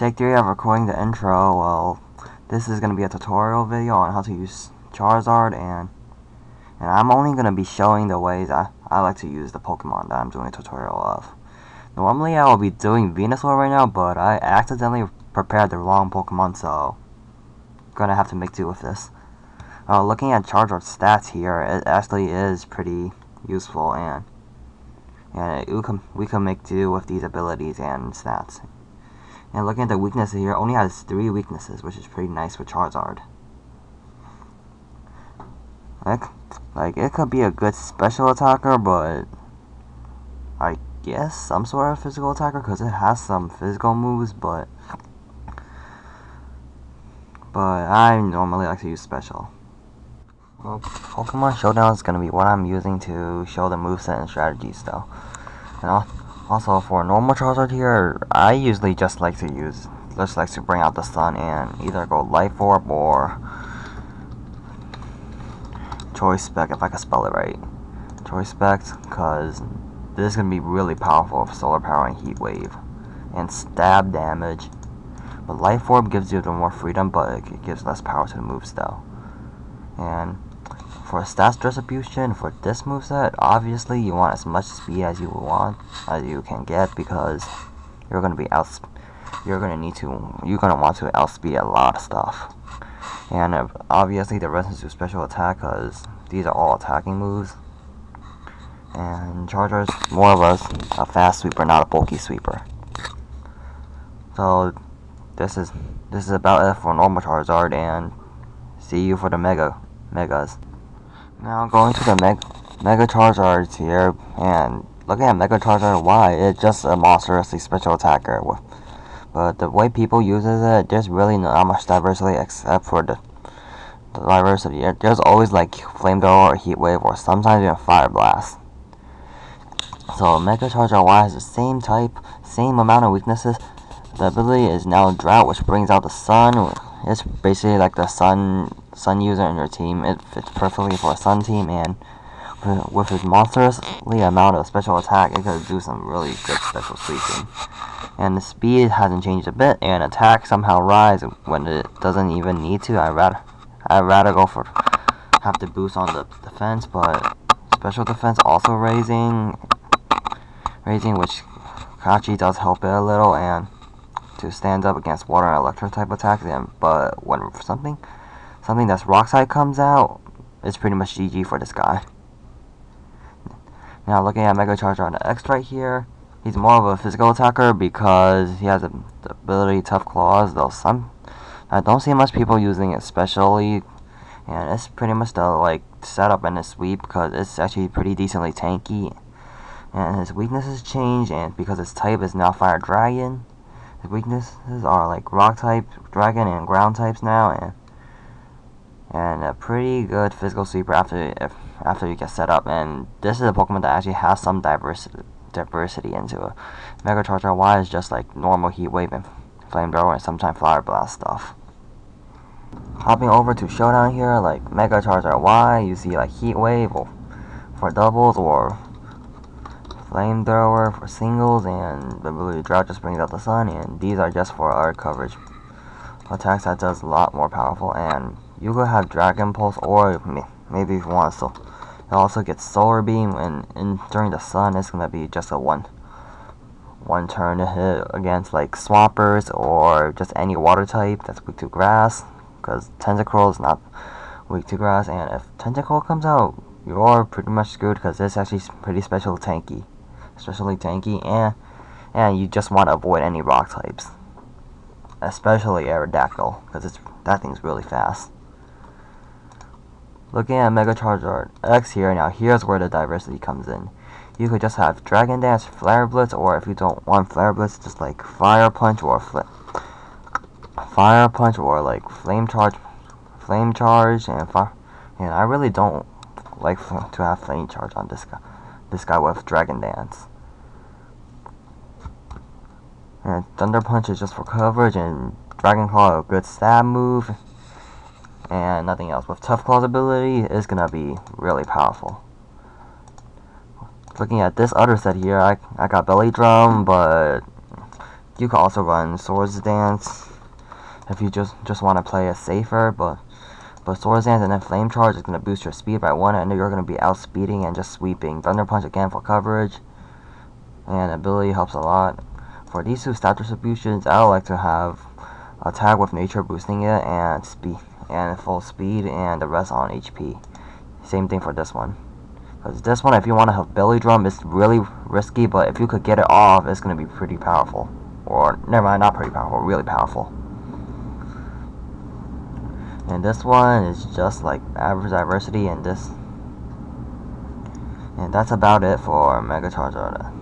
Take 3 of recording the intro. Well, this is going to be a tutorial video on how to use Charizard, and I'm only going to be showing the ways I like to use the Pokemon that I'm doing a tutorial of. Normally I will be doing Venusaur right now, but I accidentally prepared the wrong Pokemon, so I'm going to have to make do with this. Looking at Charizard's stats here, it actually is pretty useful, and we can make do with these abilities and stats. And looking at the weaknesses here, only has 3 weaknesses, which is pretty nice with Charizard. Like it could be a good special attacker, but I guess some sort of physical attacker because it has some physical moves, but I normally like to use special. Well, Pokemon Showdown is going to be what I'm using to show the moveset and strategies though. And also for normal Charizard here, I usually just like to bring out the sun and either go Life Orb or Choice Spec, if I can spell it right. Choice Spec, because this is going to be really powerful for Solar Power and Heat Wave and stab damage. But Life Orb gives you the more freedom, but it gives less power to the moves though. And for stats distribution for this moveset, obviously you want as much speed as you can get, because you're gonna want to outspeed a lot of stuff. And obviously the rest is special attack, because these are all attacking moves. And Charizard's more of a fast sweeper, not a bulky sweeper. So this is about it for normal Charizard, and see you for the megas. Now going to the Mega Charizards here, and looking at Mega Charizard Y, it's just a monstrously special attacker. But the way people uses it, there's really not much diversity except for the diversity. There's always like Flamethrower or Heat Wave, or sometimes even Fire Blast. So Mega Charizard Y has the same type, same amount of weaknesses. The ability is now Drought, which brings out the sun. It's basically like the sun user in your team. It fits perfectly for a sun team, and with his monstrously amount of special attack, it could do some really good special sweeping. And the speed hasn't changed a bit, and attack somehow rise when it doesn't even need to. I'd rather have to boost on the defense, but special defense also raising, which actually does help it a little, and to stand up against water and electric type attacks. But when something that's rock type comes out, it's pretty much GG for this guy. Now looking at Mega Charizard on the X right here, he's more of a physical attacker because he has the ability Tough Claws, though I don't see much people using it especially, and it's pretty much the setup and the sweep, because it's actually pretty decently tanky. And his weaknesses change, and because his type is now Fire Dragon, his weaknesses are like Rock type, Dragon, and Ground types now, and a pretty good physical sweeper after you get set up. And this is a Pokemon that actually has some diversity into it. Mega Charizard Y is just like normal Heat Wave and Flamethrower and sometimes Fire Blast stuff. Hopping over to Showdown here, like Mega Charizard Y, you see like Heat Wave for doubles, or Flamethrower for singles, and the ability Drought just brings out the sun, and these are just for our coverage attacks that does a lot more powerful. And you could have Dragon Pulse, or maybe if you want to, it also gets Solar Beam, and during the sun it's gonna be just a one turn to hit against like Swampers or just any water type that's weak to grass, because Tentacruel is not weak to grass. And if Tentacruel comes out, you're pretty much screwed, because it's actually pretty especially tanky, and you just want to avoid any rock types, especially Aerodactyl, because that thing's really fast. Looking at Mega Charizard X here, now here's where the diversity comes in. You could just have Dragon Dance, Flare Blitz, or if you don't want Flare Blitz, just like Fire Punch or like Flame Charge, and I really don't like to have Flame Charge on this guy with Dragon Dance. And Thunder Punch is just for coverage, and Dragon Claw a good stab move, and nothing else. With Tough Claw's ability, it's gonna be really powerful. Looking at this other set here, I got Belly Drum, but you can also run Swords Dance if you just want to play it safer, but Swords Dance and then Flame Charge is going to boost your speed by 1, and you're going to be outspeeding and just sweeping. Thunder Punch again for coverage, and ability helps a lot. For these two stat distributions, I would like to have attack with nature boosting it, and speed and full speed, and the rest on HP. Same thing for this one. Because this one, if you want to have belly drum, it's really risky, but if you could get it off, it's going to be pretty powerful. Or, never mind, not pretty powerful, really powerful. And this one is just like average diversity, and that's about it for Mega Charizard.